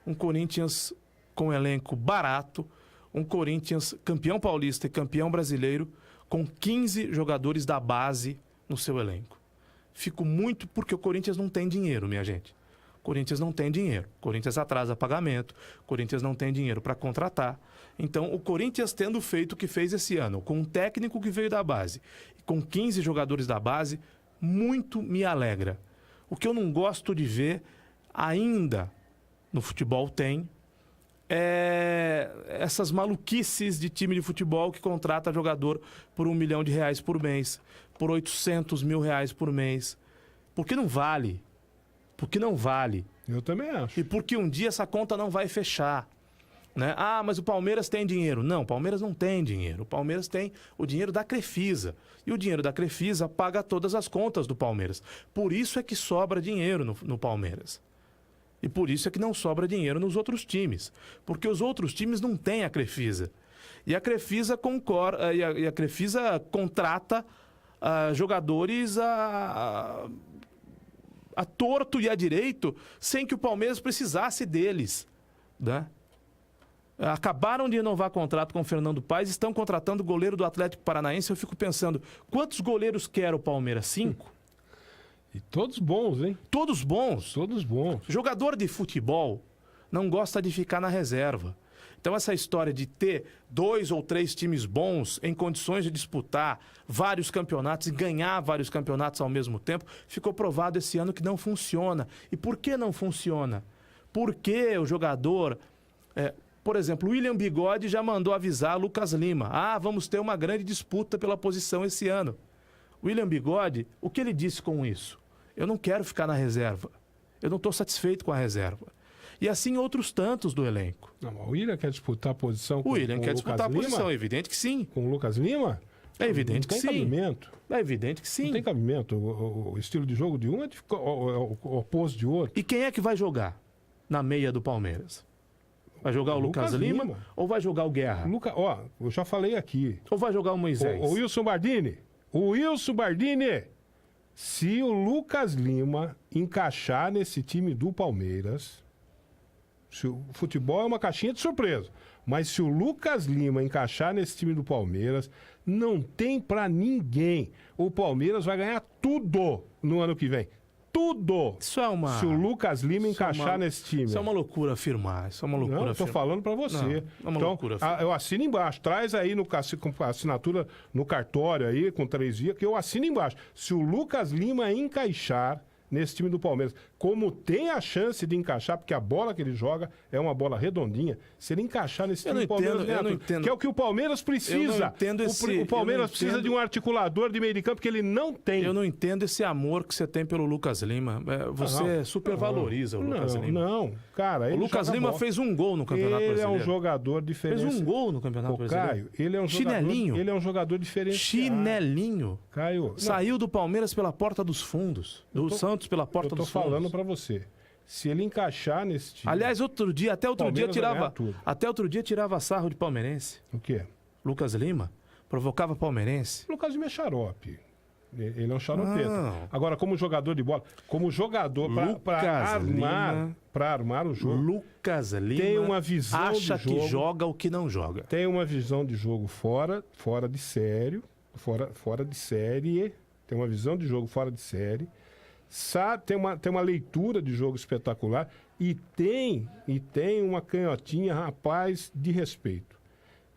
um Corinthians com elenco barato, um Corinthians campeão paulista e campeão brasileiro, com 15 jogadores da base no seu elenco. Fico muito porque o Corinthians não tem dinheiro, minha gente. Corinthians não tem dinheiro. Corinthians atrasa pagamento. Corinthians não tem dinheiro para contratar. Então, o Corinthians tendo feito o que fez esse ano, com um técnico que veio da base, com 15 jogadores da base, muito me alegra. O que eu não gosto de ver ainda no futebol é essas maluquices de time de futebol que contrata jogador por R$1 milhão por mês, por R$800 mil por mês. Porque não vale. Porque não vale. Eu também acho. E porque um dia essa conta não vai fechar. Né? Mas o Palmeiras tem dinheiro. Não, o Palmeiras não tem dinheiro. O Palmeiras tem o dinheiro da Crefisa. E o dinheiro da Crefisa paga todas as contas do Palmeiras. Por isso é que sobra dinheiro no Palmeiras. E por isso é que não sobra dinheiro nos outros times. Porque os outros times não têm a Crefisa. E a Crefisa, contrata jogadores a torto e a direito, sem que o Palmeiras precisasse deles, né? acabaram de renovar contrato com o Fernando Paes, estão contratando o goleiro do Atlético Paranaense. Eu fico pensando, quantos goleiros quer o Palmeiras? 5? E todos bons, hein? Todos bons. Todos bons. Jogador de futebol não gosta de ficar na reserva. Então essa história de ter 2 ou 3 times bons em condições de disputar vários campeonatos e ganhar vários campeonatos ao mesmo tempo, ficou provado esse ano que não funciona. E por que não funciona? Porque o jogador... por exemplo, o William Bigode já mandou avisar Lucas Lima. Vamos ter uma grande disputa pela posição esse ano. William Bigode, o que ele disse com isso? Eu não quero ficar na reserva. Eu não estou satisfeito com a reserva. E assim outros tantos do elenco. Não, o William quer disputar a posição com o William quer disputar a posição, é evidente que sim. Com o Lucas Lima? É evidente que sim. Não tem cabimento. É evidente que sim. Não tem cabimento. O estilo de jogo de um é o oposto de outro. E quem é que vai jogar na meia do Palmeiras? Vai jogar o Lucas Lima ou vai jogar o Guerra? Eu já falei aqui. Ou vai jogar o Moisés? O Wilson Bardini. O Wilson Bardini. Se o Lucas Lima encaixar nesse time do Palmeiras... O futebol é uma caixinha de surpresa. Mas se o Lucas Lima encaixar nesse time do Palmeiras, não tem pra ninguém. O Palmeiras vai ganhar tudo no ano que vem. Tudo! Isso é uma... Se o Lucas Lima encaixar nesse time. Isso é uma loucura afirmar. Isso é uma loucura Não, eu tô falando pra você. Não, é uma loucura afirmar. Eu assino embaixo. Traz aí com a assinatura no cartório aí, com 3 dias, que eu assino embaixo. Se o Lucas Lima encaixar nesse time do Palmeiras, como tem a chance de encaixar, porque a bola que ele joga é uma bola redondinha, se ele encaixar nesse time do Palmeiras, que é o que o Palmeiras precisa. Eu não entendo o Palmeiras precisa de um articulador de meio de campo que ele não tem. Eu não entendo esse amor que você tem pelo Lucas Lima. Você supervaloriza o Lucas Lima. Não, cara. O Lucas Lima fez um gol no Campeonato Brasileiro. Ele é um jogador diferente. Fez um gol no Campeonato Brasileiro. Caio, ele é um Chinelinho. Ele é um jogador diferente. Chinelinho. Caio. Saiu do Palmeiras pela porta dos fundos. Do Santos pela porta dos fundos. Eu tô falando pra você. Se ele encaixar nesse time... Aliás, até outro dia tirava sarro de palmeirense. O quê? Lucas Lima provocava palmeirense. Lucas Lima é xarope. Ele é um xaropeta. Agora, como jogador de bola, como jogador para armar o jogo... Lucas Lima tem uma visão acha de jogo, que joga o que não joga. Tem uma visão de jogo fora de série. Tem uma visão de jogo fora de série. Tem uma leitura de jogo espetacular e tem uma canhotinha, rapaz, de respeito.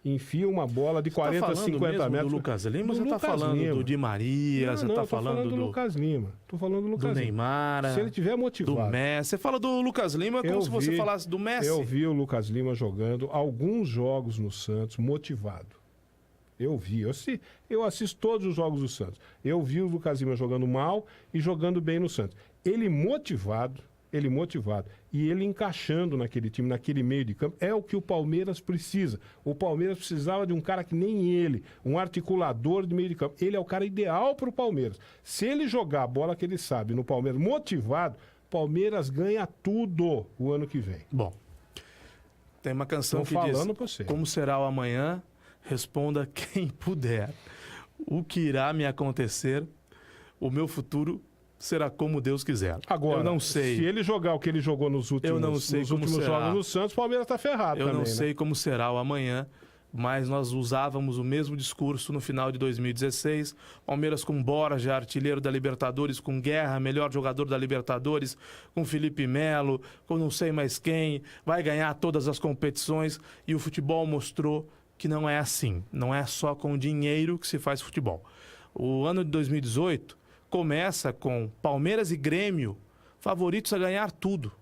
Enfia uma bola de 40, 50 metros. Do Lucas Lima, você está falando do Di Maria, você está falando do Lucas Lima. Tô falando do Lucas Lima. Neymar. Se ele tiver motivado. Do Messi. Você fala do Lucas Lima como se você falasse do Messi. Eu vi o Lucas Lima jogando alguns jogos no Santos motivado. Eu assisto todos os jogos do Santos. Eu vi o Lucas Lima jogando mal e jogando bem no Santos. Ele motivado e ele encaixando naquele time, naquele meio de campo, é o que o Palmeiras precisa. O Palmeiras precisava de um cara que nem ele, um articulador de meio de campo. Ele é o cara ideal para o Palmeiras. Se ele jogar a bola que ele sabe no Palmeiras motivado, Palmeiras ganha tudo o ano que vem. Bom, tem uma canção que diz: como será o amanhã? Responda quem puder. O que irá me acontecer? O meu futuro será como Deus quiser. Agora, eu não sei. Se ele jogar o que ele jogou nos últimos jogos no Santos, o Palmeiras está ferrado também. Eu não sei como será o amanhã, mas nós usávamos o mesmo discurso no final de 2016. Palmeiras com Borja, artilheiro da Libertadores, com Guerra, melhor jogador da Libertadores, com Felipe Melo, com não sei mais quem, vai ganhar todas as competições, e o futebol mostrou que não é assim. Não é só com dinheiro que se faz futebol. O ano de 2018 começa com Palmeiras e Grêmio favoritos a ganhar tudo.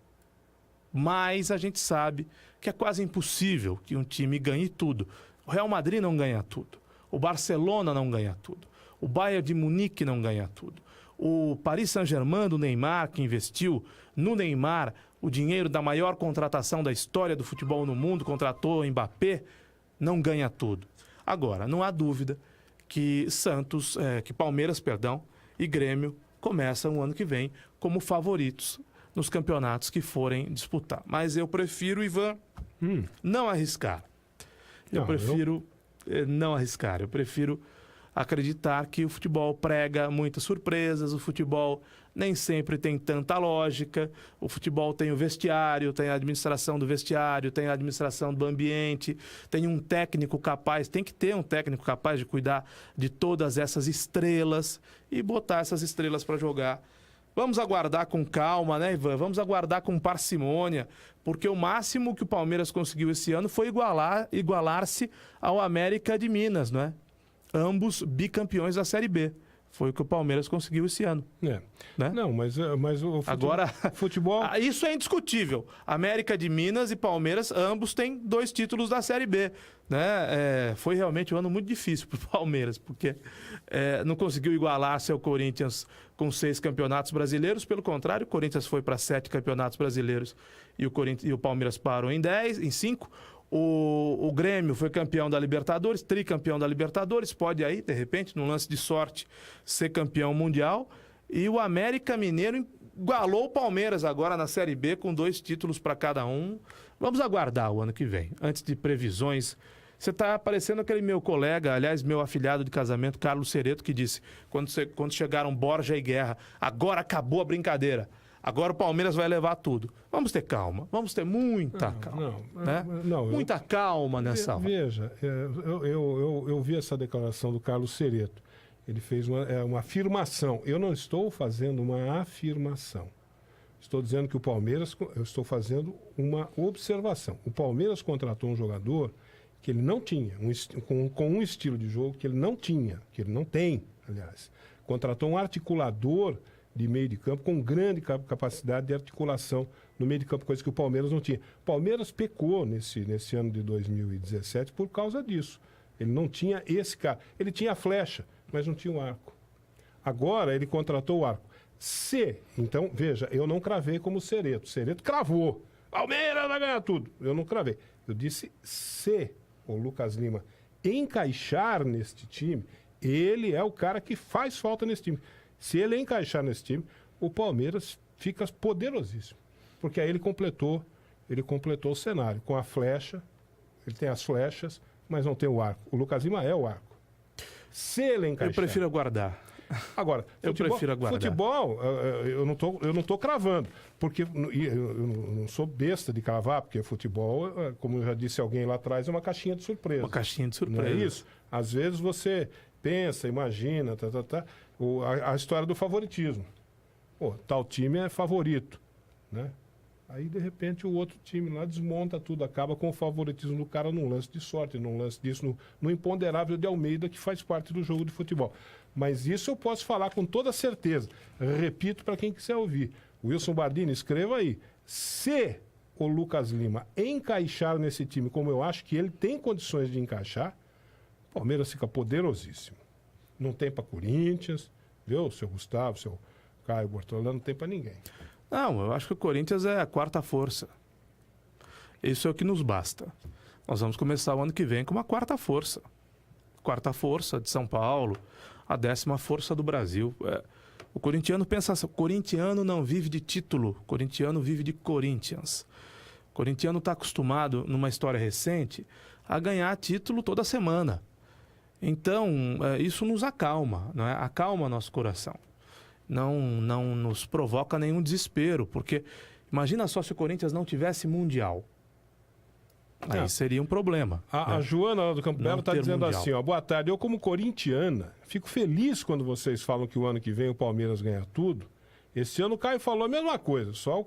Mas a gente sabe que é quase impossível que um time ganhe tudo. O Real Madrid não ganha tudo. O Barcelona não ganha tudo. O Bayern de Munique não ganha tudo. O Paris Saint-Germain do Neymar, que investiu no Neymar o dinheiro da maior contratação da história do futebol no mundo, contratou o Mbappé, não ganha tudo. Agora, não há dúvida que Palmeiras e Grêmio começam o ano que vem como favoritos nos campeonatos que forem disputar. Mas eu prefiro, Ivan, não arriscar. Eu prefiro não arriscar. Eu prefiro acreditar que o futebol prega muitas surpresas, o futebol nem sempre tem tanta lógica, o futebol tem o vestiário, tem a administração do vestiário, tem a administração do ambiente, tem um técnico capaz, tem que ter um técnico capaz de cuidar de todas essas estrelas e botar essas estrelas para jogar. Vamos aguardar com calma, né, Ivan? Vamos aguardar com parcimônia, porque o máximo que o Palmeiras conseguiu esse ano foi igualar-se ao América de Minas, não é? Ambos bicampeões da Série B. Foi o que o Palmeiras conseguiu esse ano. É. Né? Não, mas o futebol... Agora, futebol... isso é indiscutível. América de Minas e Palmeiras, ambos têm 2 títulos da Série B. Né? Foi realmente um ano muito difícil para o Palmeiras, porque não conseguiu igualar-se ao Corinthians com 6 campeonatos brasileiros. Pelo contrário, o Corinthians foi para 7 campeonatos brasileiros e o Palmeiras parou em 5. O Grêmio foi campeão da Libertadores, tricampeão da Libertadores, pode aí, de repente, num lance de sorte, ser campeão mundial. E o América Mineiro igualou o Palmeiras agora na Série B com 2 títulos para cada um. Vamos aguardar o ano que vem, antes de previsões. Você está aparecendo aquele meu colega, aliás, meu afilhado de casamento, Carlos Cereto, que disse, quando chegaram Borja e Guerra, agora acabou a brincadeira. Agora o Palmeiras vai levar tudo. Vamos ter calma. Vamos ter muita calma. Muita calma nessa hora. Veja, eu vi essa declaração do Carlos Cereto. Ele fez uma afirmação. Eu não estou fazendo uma afirmação. Estou dizendo que o Palmeiras... Eu estou fazendo uma observação. O Palmeiras contratou um jogador que ele não tinha, com um estilo de jogo que ele não tinha, que ele não tem, aliás. Contratou um articulador de meio de campo, com grande capacidade de articulação no meio de campo, coisa que o Palmeiras não tinha. O Palmeiras pecou nesse ano de 2017 por causa disso. Ele não tinha esse cara. Ele tinha a flecha, mas não tinha o arco. Agora ele contratou o arco. Então, veja, eu não cravei como o Cereto. O Cereto cravou. Palmeiras vai ganhar tudo. Eu não cravei. Eu disse se o Lucas Lima encaixar neste time, ele é o cara que faz falta nesse time. Se ele encaixar nesse time, o Palmeiras fica poderosíssimo. Porque aí ele completou o cenário. Com a flecha, ele tem as flechas, mas não tem o arco. O Lucas Lima é o arco. Se ele encaixar... Eu prefiro aguardar. Agora, futebol, eu não tô cravando. Porque eu não sou besta de cravar, porque futebol, como já disse alguém lá atrás, é uma caixinha de surpresa. Uma caixinha de surpresa. Não é isso? Às vezes você pensa, imagina, a história do favoritismo. Pô, tal time é favorito, né? Aí, de repente, o outro time lá desmonta tudo, acaba com o favoritismo do cara num lance de sorte, num lance disso, no imponderável de Almeida, que faz parte do jogo de futebol. Mas isso eu posso falar com toda certeza. Repito para quem quiser ouvir. Wilson Bardini, escreva aí. Se o Lucas Lima encaixar nesse time, como eu acho que ele tem condições de encaixar, o Palmeiras fica poderosíssimo. Não tem para Corinthians, viu? Seu Gustavo, seu Caio Bortolano, não tem para ninguém. Não, eu acho que o Corinthians é a 4ª força. Isso é o que nos basta. Nós vamos começar o ano que vem com uma 4ª força. 4ª força de São Paulo, a 10ª força do Brasil. O corintiano pensa assim, o corintiano não vive de título, o corintiano vive de Corinthians. O corintiano está acostumado, numa história recente, a ganhar título toda semana. Então, isso nos acalma, não é? Acalma nosso coração. Não nos provoca nenhum desespero, porque imagina só se o Corinthians não tivesse Mundial. Aí seria um problema. A Joana lá do Campo Belo está dizendo mundial. Assim, ó, boa tarde, eu como corintiana, fico feliz quando vocês falam que o ano que vem o Palmeiras ganha tudo. Esse ano o Caio falou a mesma coisa, só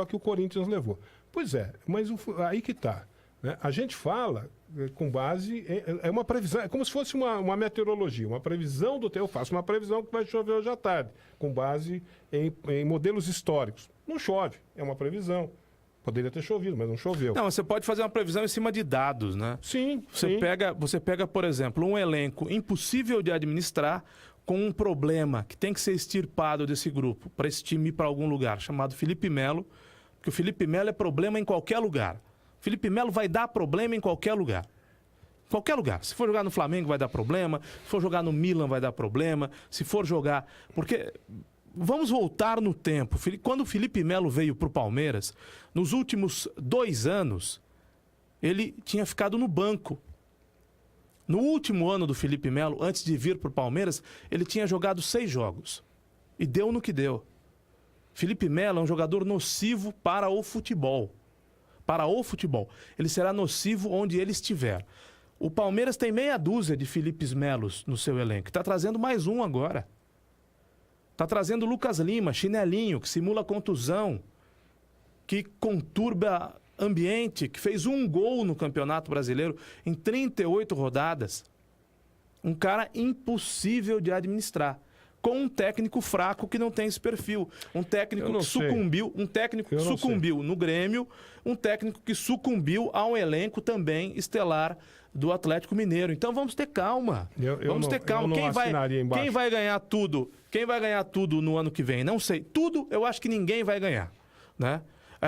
que o Corinthians levou. Pois é, mas aí que tá. Né? A gente fala com base... É uma previsão, é como se fosse uma meteorologia, uma previsão do tempo. Eu faço uma previsão que vai chover hoje à tarde, com base em modelos históricos. Não chove, é uma previsão. Poderia ter chovido, mas não choveu. Não, você pode fazer uma previsão em cima de dados, né? Sim, Você pega, por exemplo, um elenco impossível de administrar com um problema que tem que ser extirpado desse grupo, para esse time ir para algum lugar, chamado Felipe Melo, porque o Felipe Melo é problema em qualquer lugar. Felipe Melo vai dar problema em qualquer lugar. Qualquer lugar. Se for jogar no Flamengo vai dar problema, se for jogar no Milan vai dar problema, se for jogar... Porque vamos voltar no tempo. Quando o Felipe Melo veio para o Palmeiras, nos últimos 2 anos, ele tinha ficado no banco. No último ano do Felipe Melo, antes de vir para o Palmeiras, ele tinha jogado 6 jogos. E deu no que deu. Felipe Melo é um jogador nocivo para o futebol. Para o futebol. Ele será nocivo onde ele estiver. O Palmeiras tem meia dúzia de Felipes Melos no seu elenco. Está trazendo mais um agora. Está trazendo o Lucas Lima, chinelinho, que simula contusão, que conturba ambiente, que fez 1 gol no Campeonato Brasileiro em 38 rodadas. Um cara impossível de administrar. Com um técnico fraco que não tem esse perfil. Um técnico que sucumbiu no Grêmio, um técnico que sucumbiu ao elenco também estelar do Atlético Mineiro. Então vamos ter calma. Vamos ter calma. Quem vai ganhar tudo? Quem vai ganhar tudo no ano que vem? Não sei. Tudo eu acho que ninguém vai ganhar, né?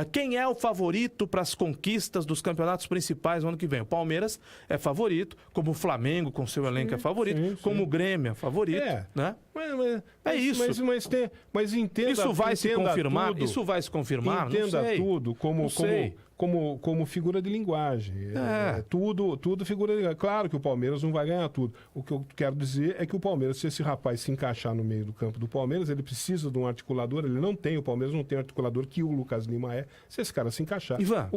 Quem é o favorito para as conquistas dos campeonatos principais no ano que vem? O Palmeiras é favorito, como o Flamengo com seu elenco é favorito, como o Grêmio é favorito, né? É isso. Mas entenda, isso vai se confirmar? Tudo, isso vai se confirmar? Entenda tudo como figura de linguagem. Tudo figura de linguagem. Claro que o Palmeiras não vai ganhar tudo. O que eu quero dizer é que o Palmeiras, se esse rapaz se encaixar no meio do campo do Palmeiras, ele precisa de um articulador, o Palmeiras não tem um articulador que o Lucas Lima é. Se esse cara se encaixar, Ivan,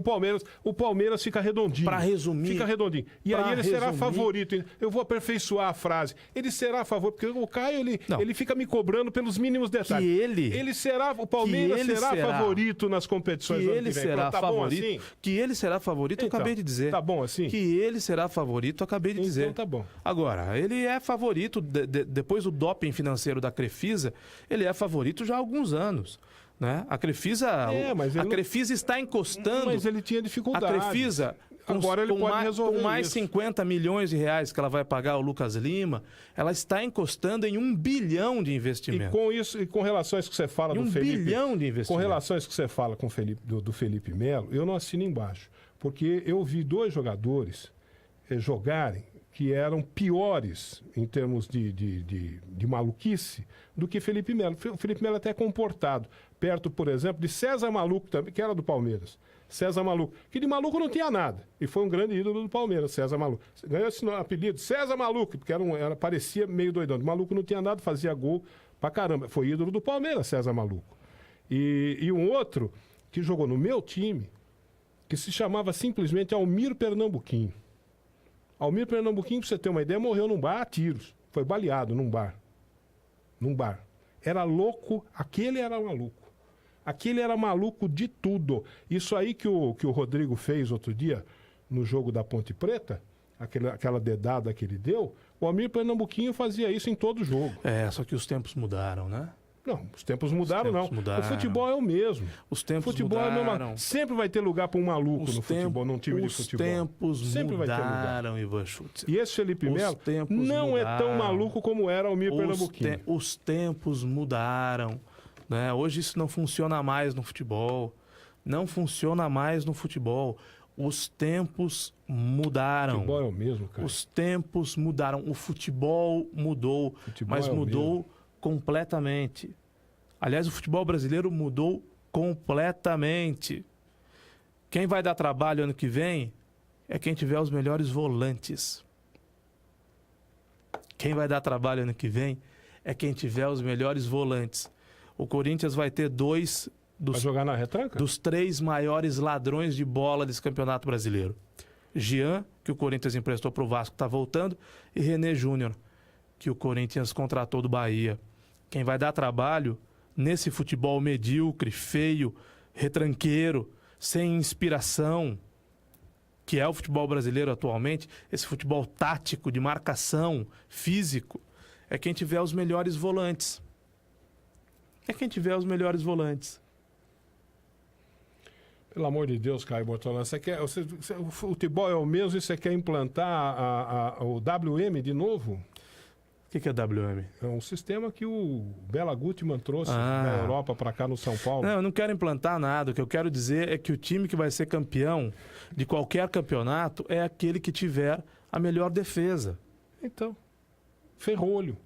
o Palmeiras fica redondinho. Para resumir. Fica redondinho. E aí ele será favorito. Eu vou aperfeiçoar a frase. Ele será favorito, porque o Caio, ele fica me cobrando pelos mínimos detalhes. O Palmeiras será favorito nas competições do ano que vem. Será favorito. Assim? Que ele será favorito, eu acabei de dizer. Tá bom assim? Que ele será favorito, eu acabei de dizer. Então tá bom. Agora, ele é favorito, depois do doping financeiro da Crefisa, ele é favorito já há alguns anos. Né? A Crefisa, Crefisa está encostando. Mas ele tinha dificuldade. A Crefisa, agora ele pode resolver com mais isso. 50 milhões de reais que ela vai pagar ao Lucas Lima, ela está encostando em 1 bilhão de investimento. E com isso, e com relação a isso que você fala do Felipe, 1 bilhão de investimento. Com relação a isso que você fala com do Felipe Melo, eu não assino embaixo, porque eu vi 2 jogadores jogarem que eram piores em termos de maluquice do que Felipe Melo. O Felipe Melo até é comportado, perto, por exemplo, de César Maluco, também, que era do Palmeiras. César Maluco, que de maluco não tinha nada. E foi um grande ídolo do Palmeiras, César Maluco. Ganhou esse apelido, César Maluco, porque parecia meio doidão. De maluco não tinha nada, fazia gol pra caramba. Foi ídolo do Palmeiras, César Maluco. E um outro que jogou no meu time, que se chamava simplesmente Almir Pernambuquinho. Almir Pernambuquinho, pra você ter uma ideia, morreu num bar a tiros. Foi baleado num bar. Era louco, aquele era maluco. Aquele era maluco de tudo. Isso aí que o Rodrigo fez outro dia, no jogo da Ponte Preta, aquela dedada que ele deu, o Almir Pernambuquinho fazia isso em todo jogo. Só que os tempos mudaram, né? Não, os tempos mudaram, não. O futebol é o mesmo. Os tempos futebol mudaram. É o mesmo. Sempre vai ter lugar para um maluco no futebol, num time de futebol. Os tempos sempre mudaram, vai ter lugar. Ivan Schutzer. E esse Felipe Melo não é tão maluco como era o Almir Pernambuquinho. Os tempos mudaram. Né? Hoje isso não funciona mais no futebol. Não funciona mais no futebol. Os tempos mudaram. O futebol é o mesmo, cara. Os tempos mudaram. O futebol mudou, mas mudou completamente. Aliás, o futebol brasileiro mudou completamente. Quem vai dar trabalho ano que vem é quem tiver os melhores volantes. Quem vai dar trabalho ano que vem é quem tiver os melhores volantes. O Corinthians vai ter 2 vai jogar na retranca? Dos 3 maiores ladrões de bola desse Campeonato Brasileiro. Jean, que o Corinthians emprestou para o Vasco, está voltando, e René Júnior, que o Corinthians contratou do Bahia. Quem vai dar trabalho nesse futebol medíocre, feio, retranqueiro, sem inspiração, que é o futebol brasileiro atualmente, esse futebol tático, de marcação, físico, é quem tiver os melhores volantes. Pelo amor de Deus, Caio Bortolã, o futebol é o mesmo e você quer implantar o WM de novo? O que é WM? É um sistema que o Bela Gutmann trouxe da Europa para cá no São Paulo. Não, eu não quero implantar nada. O que eu quero dizer é que o time que vai ser campeão de qualquer campeonato é aquele que tiver a melhor defesa. Então, ferrolho.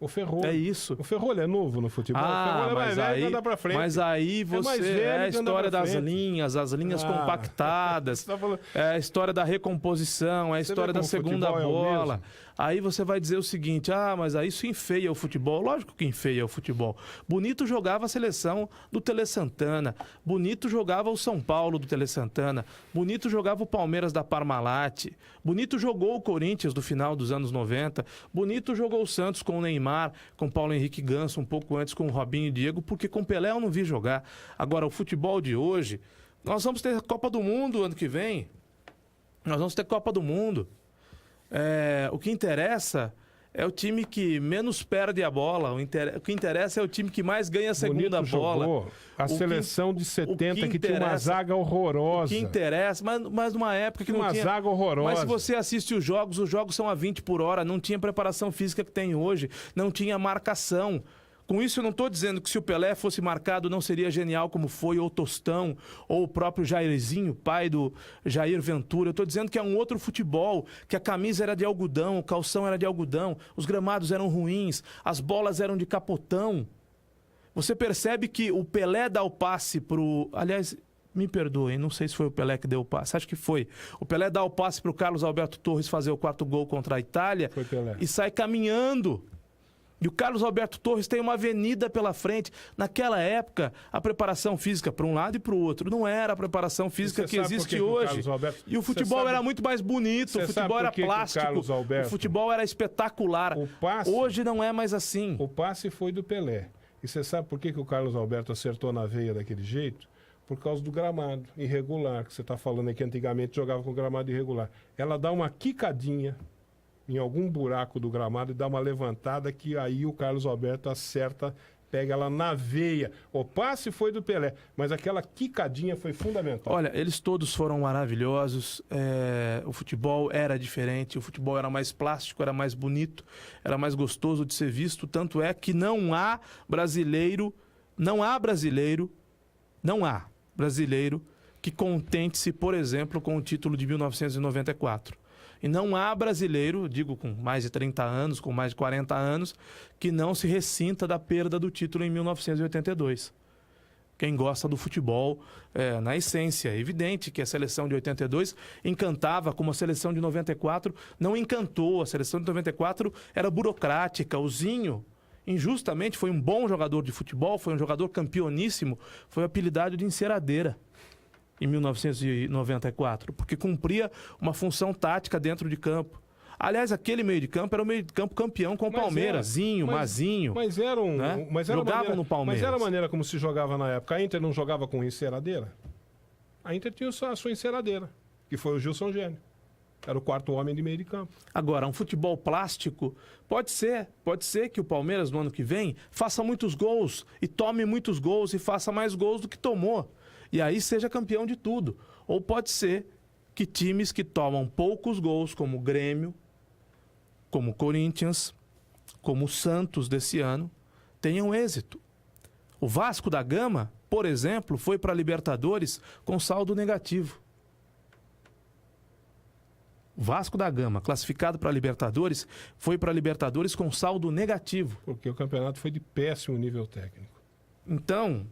O Ferrolho. É isso. O Ferrolho é novo no futebol. O Ferrolho é mais velho que anda pra frente. Mas aí você... É a história das linhas, as linhas compactadas. É a história da recomposição, é a história da segunda bola. Aí você vai dizer o seguinte, mas aí isso enfeia o futebol. Lógico que enfeia o futebol. Bonito jogava a seleção do Tele Santana. Bonito jogava o São Paulo do Tele Santana. Bonito jogava o Palmeiras da Parmalat. Bonito jogou o Corinthians do final dos anos 90. Bonito jogou o Santos com o Neymar, com o Paulo Henrique Ganso, um pouco antes com o Robinho e Diego, porque com Pelé eu não vi jogar. Agora, o futebol de hoje, nós vamos ter Copa do Mundo ano que vem. Nós vamos ter Copa do Mundo. O que interessa é o time que menos perde a bola. O que interessa é o time que mais ganha a segunda bola. Jogou. A seleção de 70 que tinha uma zaga horrorosa. O que interessa, mas numa época que não tinha... Uma zaga horrorosa. Mas se você assiste os jogos são a 20 por hora, não tinha preparação física que tem hoje, não tinha marcação. Com isso, eu não estou dizendo que se o Pelé fosse marcado não seria genial como foi, ou Tostão, ou o próprio Jairzinho, pai do Jair Ventura. Eu estou dizendo que é um outro futebol, que a camisa era de algodão, o calção era de algodão, os gramados eram ruins, as bolas eram de capotão. Você percebe que o Pelé dá o passe pro... Aliás, me perdoem, não sei se foi o Pelé que deu o passe, acho que foi. O Pelé dá o passe para o Carlos Alberto Torres fazer o 4º gol contra a Itália e sai caminhando. E o Carlos Alberto Torres tem uma avenida pela frente. Naquela época, a preparação física para um lado e para o outro não era a preparação física que existe hoje. E o futebol era muito mais bonito, o futebol era plástico, o futebol era espetacular. Hoje não é mais assim. O passe foi do Pelé. E você sabe por que o Carlos Alberto acertou na veia daquele jeito? Por causa do gramado irregular, que você está falando aí que antigamente jogava com gramado irregular. Ela dá uma quicadinha em algum buraco do gramado e dá uma levantada que aí o Carlos Alberto acerta, pega ela na veia. O passe foi do Pelé, mas aquela quicadinha foi fundamental. Olha, eles todos foram maravilhosos, o futebol era diferente, o futebol era mais plástico, era mais bonito, era mais gostoso de ser visto, tanto é que não há brasileiro que contente-se, por exemplo, com o título de 1994. E não há brasileiro, digo com mais de 30 anos, com mais de 40 anos, que não se ressinta da perda do título em 1982. Quem gosta do futebol, na essência, é evidente que a seleção de 82 encantava, como a seleção de 94 não encantou. A seleção de 94 era burocrática. O Zinho, injustamente, foi um bom jogador de futebol, foi um jogador campeoníssimo, foi apelidado de enceradeira em 1994, porque cumpria uma função tática dentro de campo. Aliás, aquele meio de campo era o meio de campo campeão com o Palmeiras, Zinho, Mazinho. Mas era jogavam no Palmeiras. Mas era a maneira como se jogava na época. A Inter não jogava com enceradeira? A Inter tinha a sua enceradeira, que foi o Gilson Gênio. Era o 4º homem de meio de campo. Agora, um futebol plástico, pode ser que o Palmeiras no ano que vem faça muitos gols e tome muitos gols e faça mais gols do que tomou. E aí seja campeão de tudo. Ou pode ser que times que tomam poucos gols, como o Grêmio, como o Corinthians, como o Santos desse ano, tenham êxito. O Vasco da Gama, por exemplo, foi para a Libertadores com saldo negativo. O Vasco da Gama, classificado para a Libertadores, foi para a Libertadores com saldo negativo. Porque o campeonato foi de péssimo nível técnico. Então,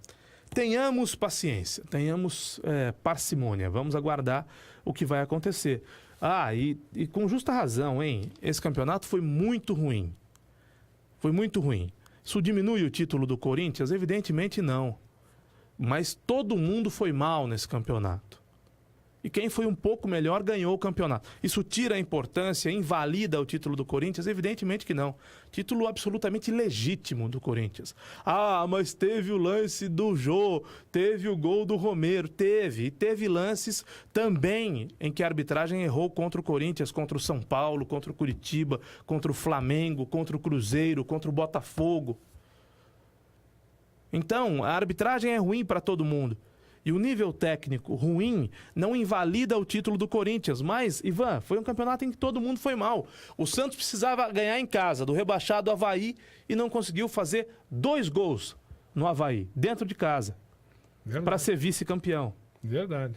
tenhamos paciência, tenhamos parcimônia, vamos aguardar o que vai acontecer. E com justa razão, hein? Esse campeonato foi muito ruim. Foi muito ruim. Isso diminui o título do Corinthians? Evidentemente não. Mas todo mundo foi mal nesse campeonato. E quem foi um pouco melhor ganhou o campeonato. Isso tira a importância, invalida o título do Corinthians? Evidentemente que não. Título absolutamente legítimo do Corinthians. Mas teve o lance do Jô, teve o gol do Romero. Teve. E teve lances também em que a arbitragem errou contra o Corinthians, contra o São Paulo, contra o Curitiba, contra o Flamengo, contra o Cruzeiro, contra o Botafogo. Então, a arbitragem é ruim para todo mundo. E o nível técnico ruim não invalida o título do Corinthians. Mas, Ivan, foi um campeonato em que todo mundo foi mal. O Santos precisava ganhar em casa do rebaixado Avaí e não conseguiu fazer 2 gols no Avaí, dentro de casa, para ser vice-campeão. Verdade.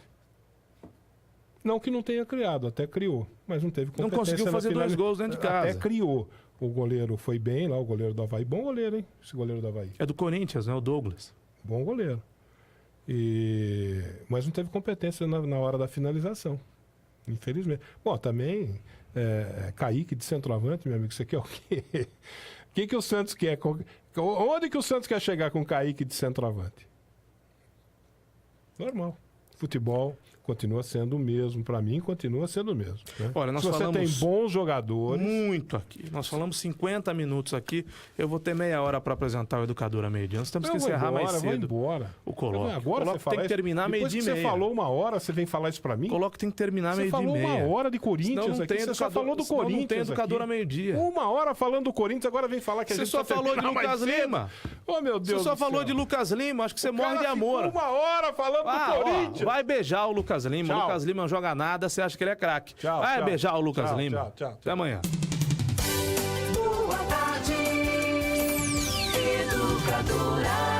Não que não tenha criado, até criou, mas não teve competência. Não conseguiu fazer 2 gols dentro de casa. Até criou. O goleiro foi bem lá, o goleiro do Avaí. Bom goleiro, hein? Esse goleiro do Avaí. É do Corinthians, né? O Douglas. Bom goleiro. Mas não teve competência na hora da finalização. Infelizmente. Bom, também Kaique de centroavante, meu amigo, você quer o quê? O que o Santos quer? Onde que o Santos quer chegar com Kaique de centroavante? Normal. Futebol continua sendo o mesmo. Para mim, continua sendo o mesmo. Né? Olha, nós Se você falamos tem bons jogadores... Muito aqui. Nós falamos 50 minutos aqui. Eu vou ter meia hora para apresentar o Educador a meio-dia. Nós temos que encerrar mais cedo. O Colóquio. Agora o Colóquio tem que terminar meio-dia e meia. Você falou uma hora, você vem falar isso para mim? O Colóquio tem que terminar meio-dia e meia. Você falou uma hora de Corinthians não aqui. Você só falou do Corinthians. Não tem Educador a meio-dia. Uma hora falando do Corinthians, agora vem falar que a gente só falou de Lucas Lima. Oh, meu Deus. Você só falou de Lucas Lima. Acho que você morre de amor. Uma hora falando do Corinthians. Vai beijar o Lucas Lima. O Lucas Lima não joga nada, você acha que ele é craque. Vai beijar o Lucas Lima. Tchau. Até amanhã. Boa tarde, Educadora.